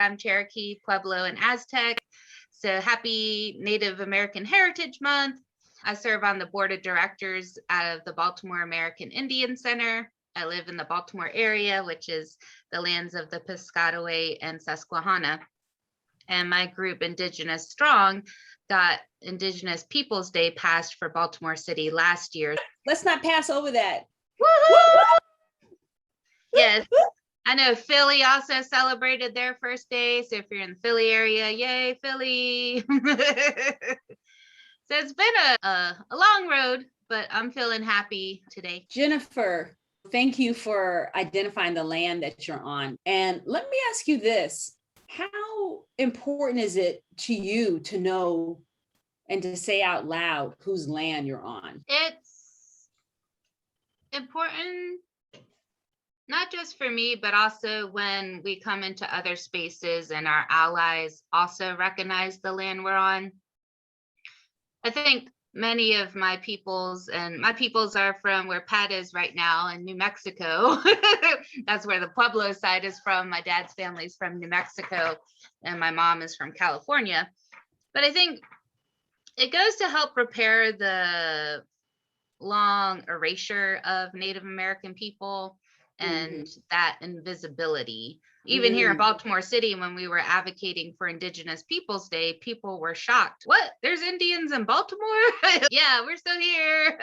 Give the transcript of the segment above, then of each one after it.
I'm Cherokee, Pueblo, and Aztec. So happy Native American Heritage Month. I serve on the board of directors out of the Baltimore American Indian Center. I live in the Baltimore area, which is the lands of the Piscataway and Susquehanna. And my group, Indigenous Strong, got Indigenous Peoples Day passed for Baltimore City last year. Let's not pass over that. Woo-hoo! Yes. I know Philly also celebrated their first day. So if you're in the Philly area, yay, Philly. So it's been a long road, but I'm feeling happy today. Jennifer, thank you for identifying the land that you're on. And let me ask you this. How important is it to you to know and to say out loud whose land you're on? It's important, not just for me, but also when we come into other spaces and our allies also recognize the land we're on. I think many of my peoples, and my peoples are from where Pat is right now in New Mexico. That's where the Pueblo side is from. My dad's family's from New Mexico and my mom is from California. But I think it goes to help repair the long erasure of Native American people and that invisibility. Even here in Baltimore City, when we were advocating for Indigenous Peoples Day, people were shocked. What? There's Indians in Baltimore? Yeah, we're still here.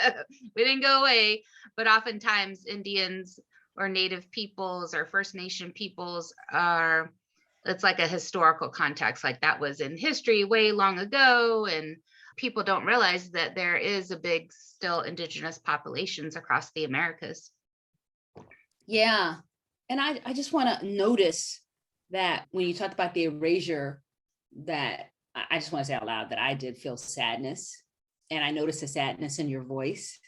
We didn't go away. But oftentimes Indians or Native peoples or First Nation peoples are, it's like a historical context, like that was in history way long ago. And people don't realize that there is a big still Indigenous populations across the Americas. Yeah. And I just want to notice that when you talked about the erasure, that I just want to say out loud that I did feel sadness, and I noticed the sadness in your voice.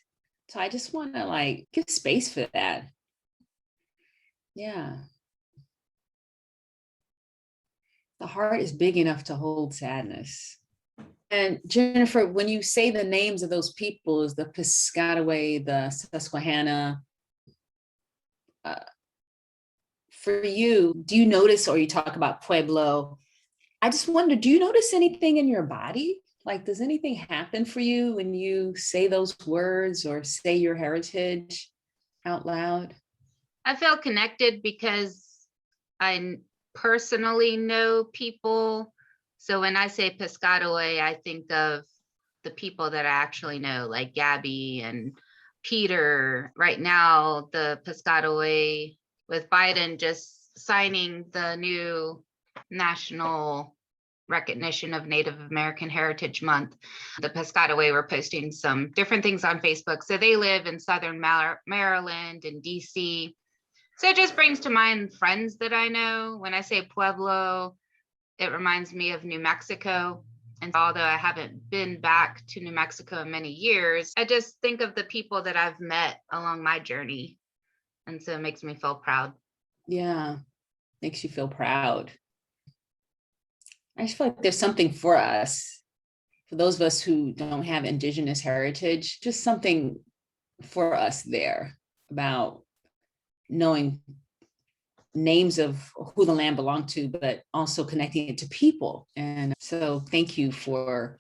So I just want to give space for that. Yeah. The heart is big enough to hold sadness. And Jennifer, when you say the names of those peoples, the Piscataway, the Susquehanna, for you, do you notice, or you talk about Pueblo, I just wonder, do you notice anything in your body? Does anything happen for you when you say those words or say your heritage out loud? I feel connected because I personally know people. So when I say Piscataway, I think of the people that I actually know, like Gabby and Peter. Right now, the Piscataway, with Biden just signing the new national recognition of Native American Heritage Month, the Piscataway were posting some different things on Facebook. So they live in Southern Maryland and DC. So it just brings to mind friends that I know. When I say Pueblo, it reminds me of New Mexico. And although I haven't been back to New Mexico in many years, I just think of the people that I've met along my journey. And so it makes me feel proud. Yeah, makes you feel proud. I just feel like there's something for us, for those of us who don't have Indigenous heritage, just something for us there about knowing names of who the land belonged to, but also connecting it to people. And so thank you for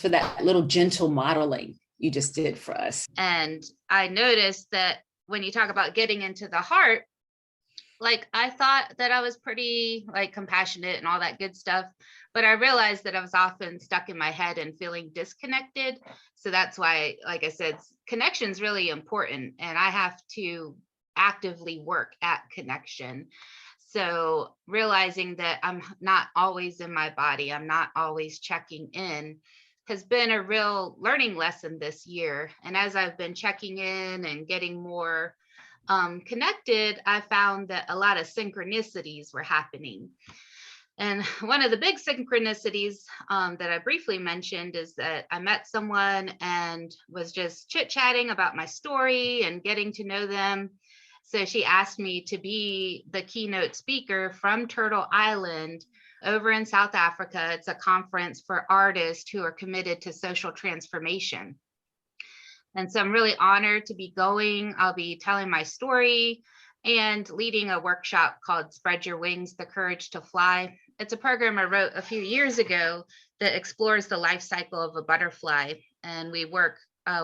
that little gentle modeling you just did for us. And I noticed that when you talk about getting into the heart, I thought that I was pretty compassionate and all that good stuff, but I realized that I was often stuck in my head and feeling disconnected. So that's why, like I said, connection is really important, and I have to actively work at connection. So realizing that I'm not always in my body, I'm not always checking in, has been a real learning lesson this year. And as I've been checking in and getting more connected, I found that a lot of synchronicities were happening. And one of the big synchronicities that I briefly mentioned is that I met someone and was just chit-chatting about my story and getting to know them. So she asked me to be the keynote speaker from Turtle Island over in South Africa. It's a conference for artists who are committed to social transformation. And so I'm really honored to be going. I'll be telling my story and leading a workshop called Spread Your Wings, The Courage to Fly. It's a program I wrote a few years ago that explores the life cycle of a butterfly. And we work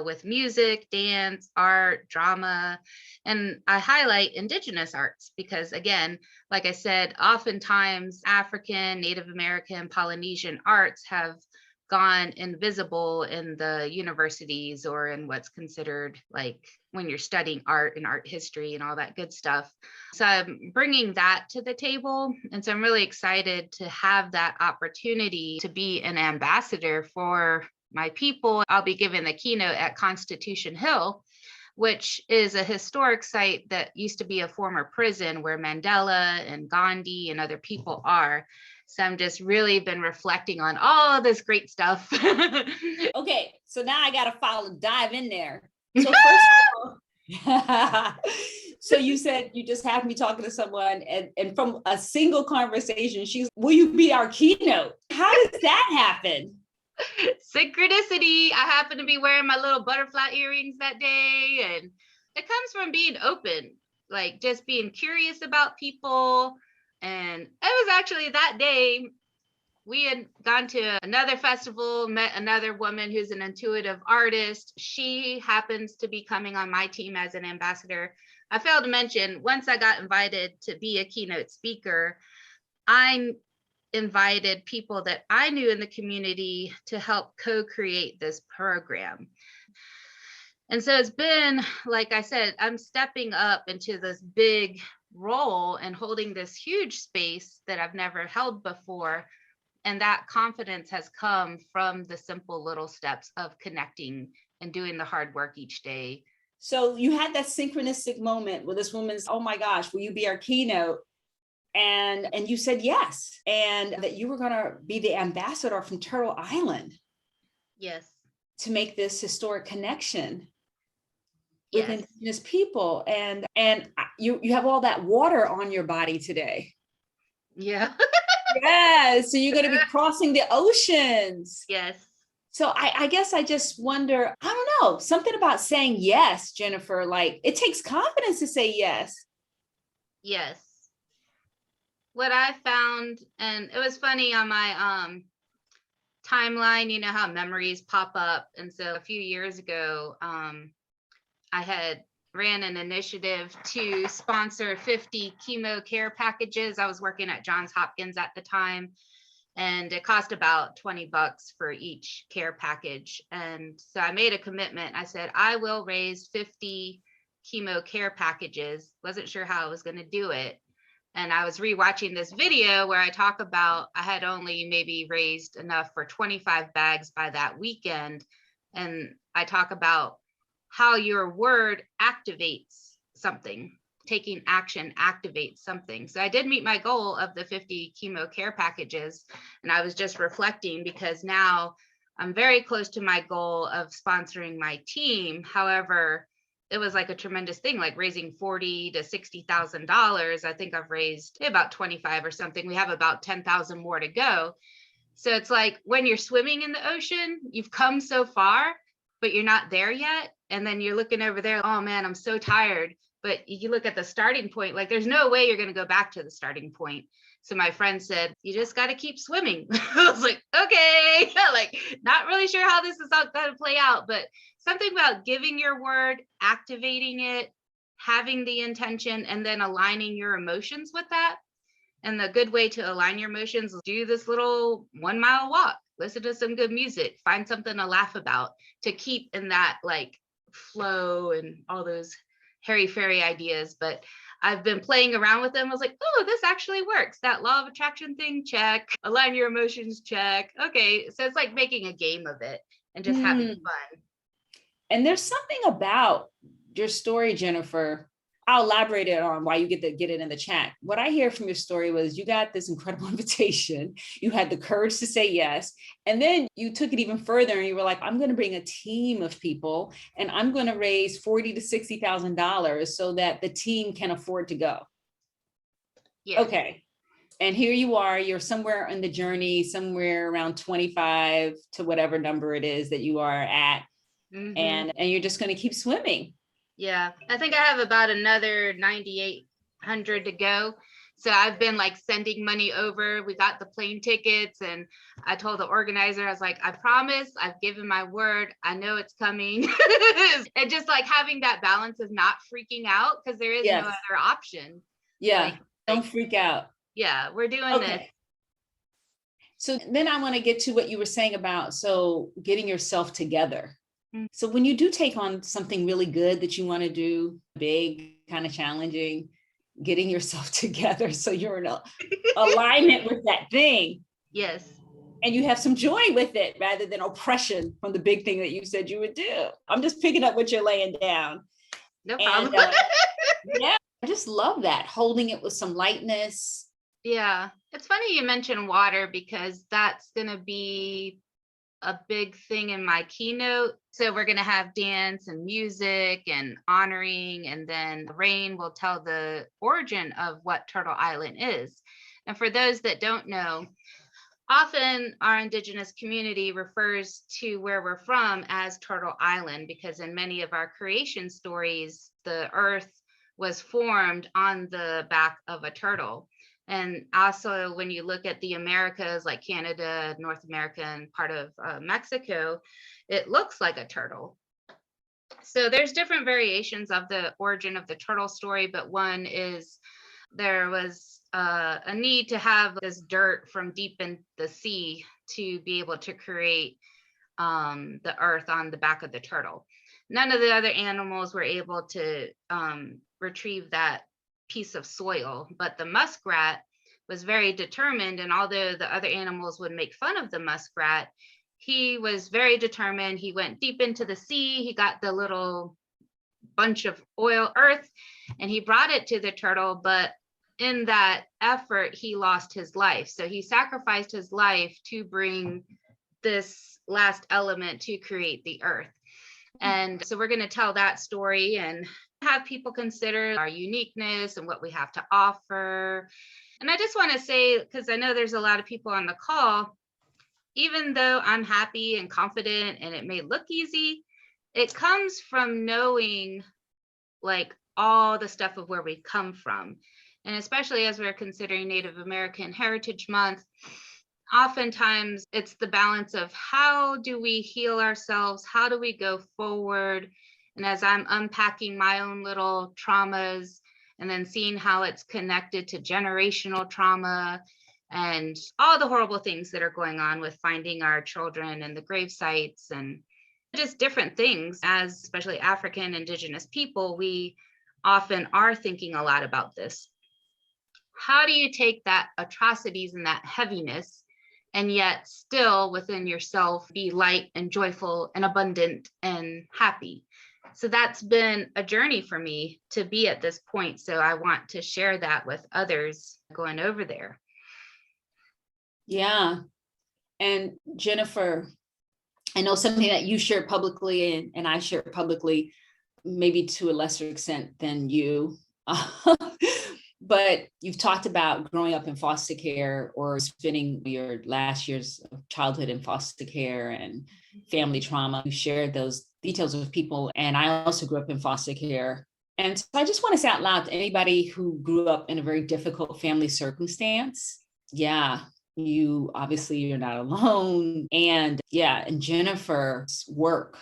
with music, dance, art, drama, and I highlight Indigenous arts because, again, like I said, oftentimes African, Native American, Polynesian arts have gone invisible in the universities or in what's considered like when you're studying art and art history and all that good stuff. So I'm bringing that to the table. And so I'm really excited to have that opportunity to be an ambassador for my people. I'll be giving the keynote at Constitution Hill, which is a historic site that used to be a former prison where Mandela and Gandhi and other people are. So I'm just really been reflecting on all this great stuff. Okay, so now I got to dive in there. So first of all, so you said you just have me talking to someone and from a single conversation, will you be our keynote? How does that happen? Synchronicity. I happen to be wearing my little butterfly earrings that day. And it comes from being open, like just being curious about people. And it was actually that day we had gone to another festival, met another woman who's an intuitive artist. She happens to be coming on my team as an ambassador. I failed to mention, once I got invited to be a keynote speaker, I invited people that I knew in the community to help co-create this program. And so it's been, like I said, I'm stepping up into this big role and holding this huge space that I've never held before. And that confidence has come from the simple little steps of connecting and doing the hard work each day. So you had that synchronistic moment where this woman's, oh my gosh, will you be our keynote? And you said yes, and that you were going to be the ambassador from Turtle Island. Yes. To make this historic connection yes. with Indigenous people. And you have all that water on your body today. Yeah. Yeah. So you're going to be crossing the oceans. Yes. So I guess I just wonder, I don't know, something about saying yes, Jennifer, like it takes confidence to say yes. Yes. What I found, and it was funny on my timeline, you know how memories pop up. And so a few years ago, I had ran an initiative to sponsor 50 chemo care packages. I was working at Johns Hopkins at the time, and it cost about $20 for each care package. And so I made a commitment. I said, I will raise 50 chemo care packages. Wasn't sure how I was going to do it. And I was rewatching this video where I talk about I had only maybe raised enough for 25 bags by that weekend. And I talk about how your word activates something. Taking action activates something. So I did meet my goal of the 50 chemo care packages. And I was just reflecting because now I'm very close to my goal of sponsoring my team. However, it was like a tremendous thing, like raising $40,000 to $60,000. I think I've raised about 25 or something. We have about 10,000 more to go. So it's like when you're swimming in the ocean, you've come so far, but you're not there yet. And then you're looking over there, oh man, I'm so tired. But you look at the starting point, like there's no way you're going to go back to the starting point. So my friend said, you just got to keep swimming. I was like, okay, like not really sure how this is all going to play out, but something about giving your word, activating it, having the intention, and then aligning your emotions with that. And the good way to align your emotions is do this little 1 mile walk, listen to some good music, find something to laugh about to keep in that like flow and all those hairy fairy ideas. But I've been playing around with them. I was like, oh, this actually works. That law of attraction thing, check. Align your emotions, check. Okay. So it's like making a game of it and just having fun. And there's something about your story, Jennifer. I'll elaborate it on why you get it in the chat. What I hear from your story was you got this incredible invitation. You had the courage to say yes. And then you took it even further and you were like, I'm going to bring a team of people and I'm going to raise $40,000 to $60,000 so that the team can afford to go. Yeah. Okay. And here you are, you're somewhere in the journey, somewhere around 25 to whatever number it is that you are at. Mm-hmm. And you're just going to keep swimming. Yeah, I think I have about another 98 100 to go. So I've been like sending money over. We got the plane tickets, and I told the organizer, I was like, I promise, I've given my word. I know it's coming. And just like having that balance of not freaking out, because there is no Yes. other option. Yeah. Don't freak out. Yeah, we're doing this. So then I want to get to what you were saying about, so getting yourself together. Mhm. So when you do take on something really good that you want to do, big, kind of challenging, getting yourself together so you're in alignment with that thing. Yes. And you have some joy with it rather than oppression from the big thing that you said you would do. I'm just picking up what you're laying down. No problem. And yeah, I just love that, holding it with some lightness. Yeah, it's funny you mentioned water, because that's going to be a big thing in my keynote. So we're going to have dance and music and honoring, and then Rain will tell the origin of what Turtle Island is. And for those that don't know, often our Indigenous community refers to where we're from as Turtle Island, because in many of our creation stories, the earth was formed on the back of a turtle. And also, when you look at the Americas, like Canada, North America, and part of Mexico, it looks like a turtle. So there's different variations of the origin of the turtle story, but one is there was a need to have this dirt from deep in the sea to be able to create the earth on the back of the turtle. None of the other animals were able to retrieve that piece of soil, but the muskrat was very determined. And although the other animals would make fun of the muskrat, he was very determined. He went deep into the sea. He got the little bunch of oil earth and he brought it to the turtle. But in that effort, he lost his life. So he sacrificed his life to bring this last element to create the earth. And so we're going to tell that story and have people consider our uniqueness and what we have to offer. And I just want to say, because I know there's a lot of people on the call, even though I'm happy and confident and it may look easy, it comes from knowing like all the stuff of where we come from. And especially as we're considering Native American Heritage Month, oftentimes it's the balance of how do we heal ourselves? How do we go forward? And as I'm unpacking my own little traumas and then seeing how it's connected to generational trauma and all the horrible things that are going on with finding our children and the grave sites and just different things, as especially African Indigenous people, we often are thinking a lot about this. How do you take that atrocities and that heaviness and yet still within yourself be light and joyful and abundant and happy? So that's been a journey for me to be at this point. So I want to share that with others going over there. Yeah. And Jennifer, I know something that you shared publicly and I shared publicly, maybe to a lesser extent than you. But you've talked about growing up in foster care or spending your last years of childhood in foster care and family trauma. You shared those details with people. And I also grew up in foster care. And so I just want to say out loud to anybody who grew up in a very difficult family circumstance. Yeah, you obviously you're not alone. And yeah, and Jennifer's work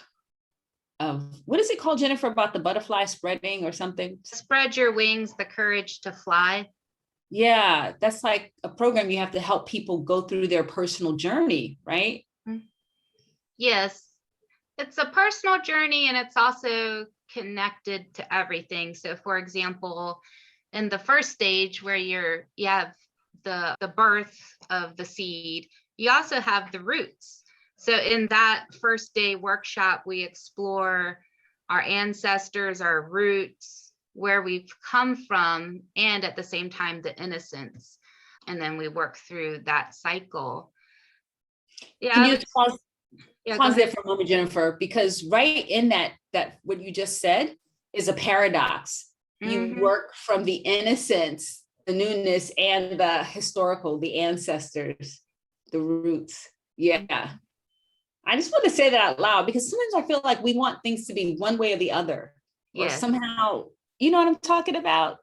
of, what is it called, Jennifer, about the butterfly spreading or something? Spread your wings, the courage to fly. Yeah, that's like a program you have to help people go through their personal journey, right? Yes, it's a personal journey and it's also connected to everything. So for example, in the first stage where you have the birth of the seed, you also have the roots. So in that first day workshop, we explore our ancestors, our roots, where we've come from, and at the same time, the innocence. And then we work through that cycle. Yeah. Can you pause there for a moment, Jennifer, because right in that what you just said is a paradox. You work from the innocence, the newness, and the historical, the ancestors, the roots. Yeah. I just want to say that out loud because sometimes I feel like we want things to be one way or the other, or somehow, you know what I'm talking about?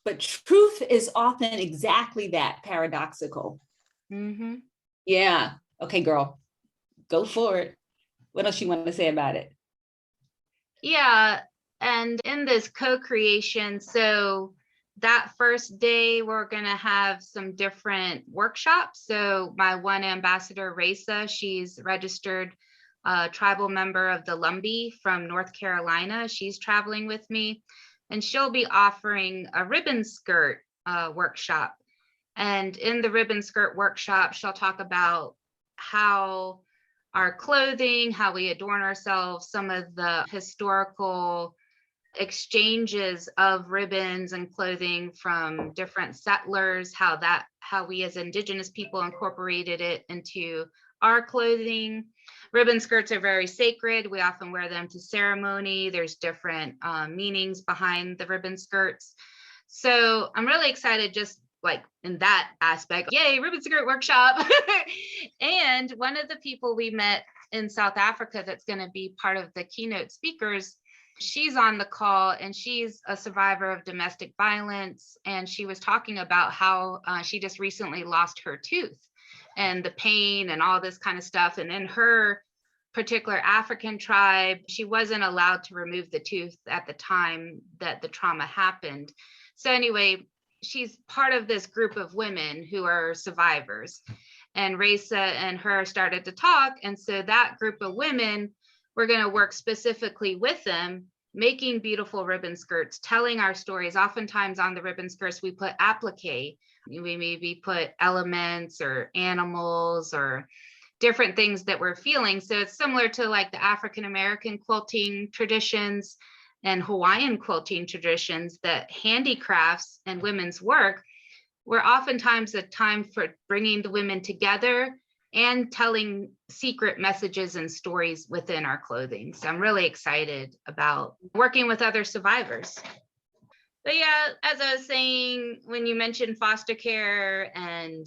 But truth is often exactly that, paradoxical. Mm-hmm. Yeah. Okay, girl, go for it. What else you want to say about it? Yeah. And in this co-creation, so that first day, we're going to have some different workshops. So my one ambassador, Raisa, she's registered tribal member of the Lumbee from North Carolina. She's traveling with me, and she'll be offering a ribbon skirt workshop. And in the ribbon skirt workshop, she'll talk about how our clothing, how we adorn ourselves, some of the historical exchanges of ribbons and clothing from different settlers, how we as Indigenous people incorporated it into our clothing. Ribbon skirts are very sacred. We often wear them to ceremony. There's different meanings behind the ribbon skirts. So I'm really excited just like in that aspect. Yay, ribbon skirt workshop. And one of the people we met in South Africa that's going to be part of the keynote speakers, she's on the call, and she's a survivor of domestic violence. And she was talking about how she just recently lost her tooth and the pain and all this kind of stuff. And in her particular African tribe, she wasn't allowed to remove the tooth at the time that the trauma happened. So anyway, she's part of this group of women who are survivors. And Raisa and her started to talk. And so that group of women, we're going to work specifically with them, making beautiful ribbon skirts, telling our stories. Oftentimes on the ribbon skirts, we put applique. We maybe put elements or animals or different things that we're feeling. So it's similar to like the African American quilting traditions and Hawaiian quilting traditions, that handicrafts and women's work were oftentimes a time for bringing the women together and telling secret messages and stories within our clothing. So I'm really excited about working with other survivors. But yeah, as I was saying, when you mentioned foster care, and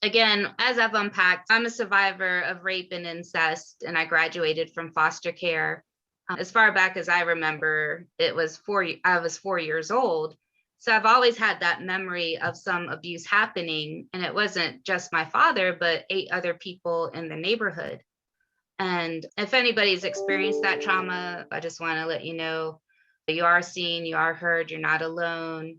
again, as I've unpacked, I'm a survivor of rape and incest, and I graduated from foster care. As far back as I remember, I was 4 years old. So I've always had that memory of some abuse happening. And it wasn't just my father, but 8 other people in the neighborhood. And if anybody's experienced that trauma, I just want to let you know that you are seen, you are heard, you're not alone,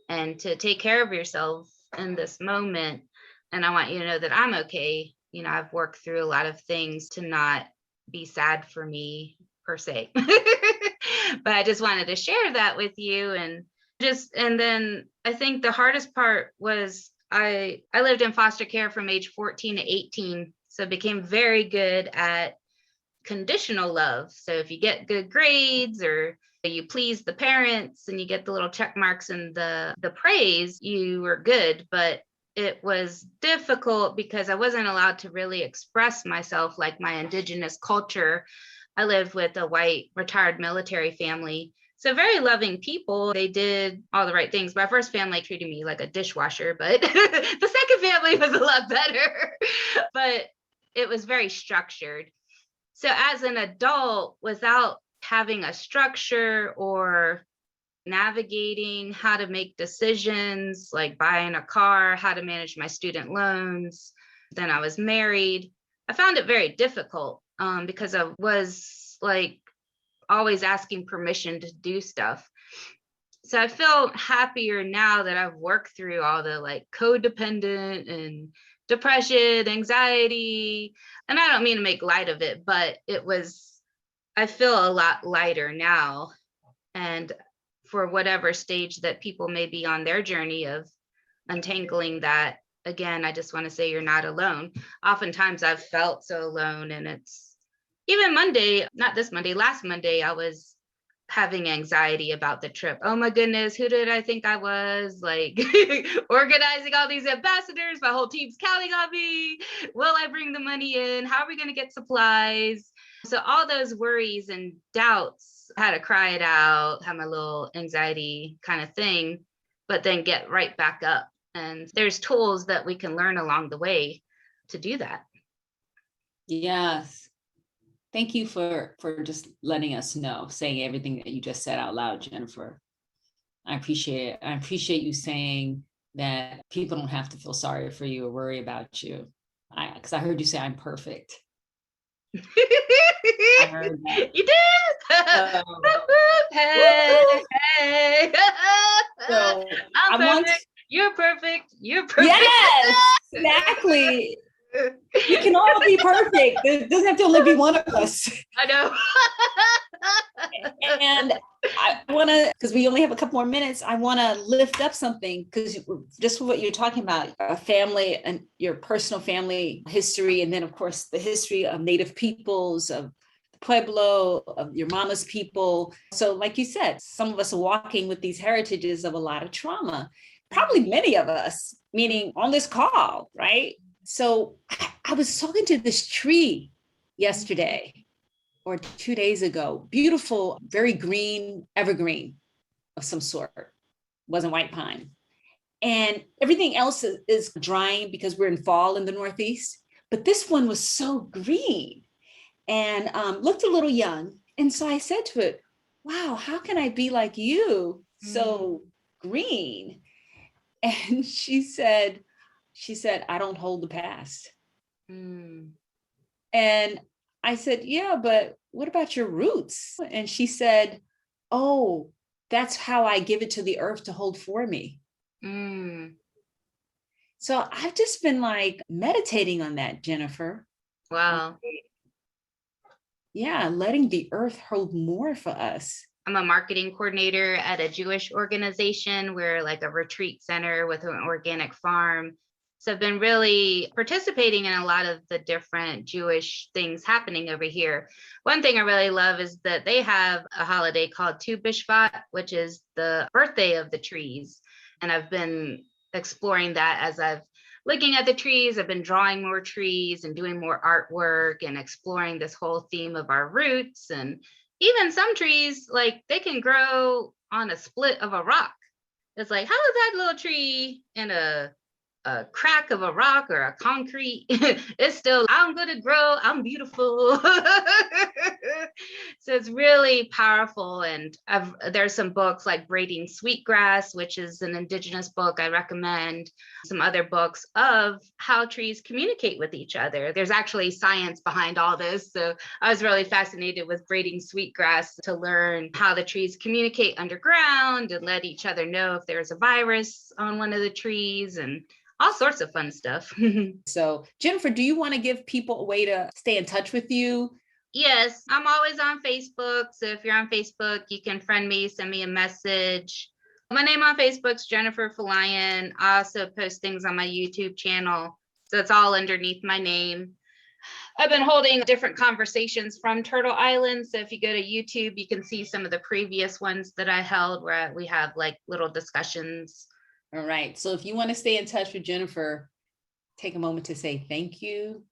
and to take care of yourself in this moment. And I want you to know that I'm okay. You know, I've worked through a lot of things to not be sad for me per se. But I just wanted to share that with you. And then I think the hardest part was I lived in foster care from age 14 to 18. So became very good at conditional love. So if you get good grades or you please the parents and you get the little check marks and the praise, you were good. But it was difficult because I wasn't allowed to really express myself like my Indigenous culture. I lived with a white retired military family. So very loving people. They did all the right things. My first family treated me like a dishwasher, but the second family was a lot better. But it was very structured. So as an adult, without having a structure or navigating how to make decisions like buying a car, how to manage my student loans, then I was married. I found it very difficult because I was like always asking permission to do stuff. So I feel happier now that I've worked through all the like codependent and depression, anxiety. And I don't mean to make light of it, but I feel a lot lighter now. And for whatever stage that people may be on their journey of untangling that, again, I just want to say you're not alone. Oftentimes I've felt so alone, and it's even Monday, not this Monday, last Monday, I was having anxiety about the trip. Oh my goodness, who did I think I was? Like organizing all these ambassadors, my whole team's counting on me. Will I bring the money in? How are we going to get supplies? So all those worries and doubts, I had to cry it out, have my little anxiety kind of thing, but then get right back up. And there's tools that we can learn along the way to do that. Yes. Thank you for just letting us know, saying everything that you just said out loud, Jennifer. I appreciate it. I appreciate you saying that people don't have to feel sorry for you or worry about you. Because I heard you say I'm perfect. I heard that. You did. So, Hey, hey. so I'm I want, perfect. You're perfect. You're perfect. yes, exactly. We can all be perfect. There doesn't have to only be one of us. I know. And I want to, because we only have a couple more minutes, I want to lift up something, because just what you're talking about, a family and your personal family history, and then of course the history of Native peoples, of Pueblo, of your mama's people. So like you said, some of us are walking with these heritages of a lot of trauma, probably many of us, meaning on this call, right? So I was talking to this tree yesterday or 2 days ago, beautiful, very green, evergreen of some sort, wasn't white pine. And everything else is drying because we're in fall in the Northeast. But this one was so green and looked a little young. And so I said to it, wow, how can I be like you, so green? And she said, I don't hold the past. Mm. And I said, yeah, but what about your roots? And she said, oh, that's how I give it to the earth to hold for me. Mm. So I've just been like meditating on that, Jennifer. Wow. Yeah, letting the earth hold more for us. I'm a marketing coordinator at a Jewish organization. We're like a retreat center with an organic farm. So I've been really participating in a lot of the different Jewish things happening over here. One thing I really love is that they have a holiday called Tu B'Shvat, which is the birthday of the trees. And I've been exploring that as I've looking at the trees. I've been drawing more trees and doing more artwork and exploring this whole theme of our roots. And even some trees, like they can grow on a split of a rock. It's like, how is that little tree in a crack of a rock or a concrete? It's still, I'm going to grow, I'm beautiful. So it's really powerful. And there's some books like Braiding Sweetgrass, which is an Indigenous book I recommend, some other books of how trees communicate with each other. There's actually science behind all this. So I was really fascinated with Braiding Sweetgrass to learn how the trees communicate underground and let each other know if there's a virus on one of the trees and all sorts of fun stuff. So Jennifer, do you want to give people a way to stay in touch with you? Yes, I'm always on Facebook. So if you're on Facebook, you can friend me, send me a message. My name on Facebook's Jennifer Folayan. I also post things on my YouTube channel. So it's all underneath my name. I've been holding different conversations from Turtle Island. So if you go to YouTube, you can see some of the previous ones that I held where we have like little discussions. All right. So if you want to stay in touch with Jennifer, take a moment to say thank you.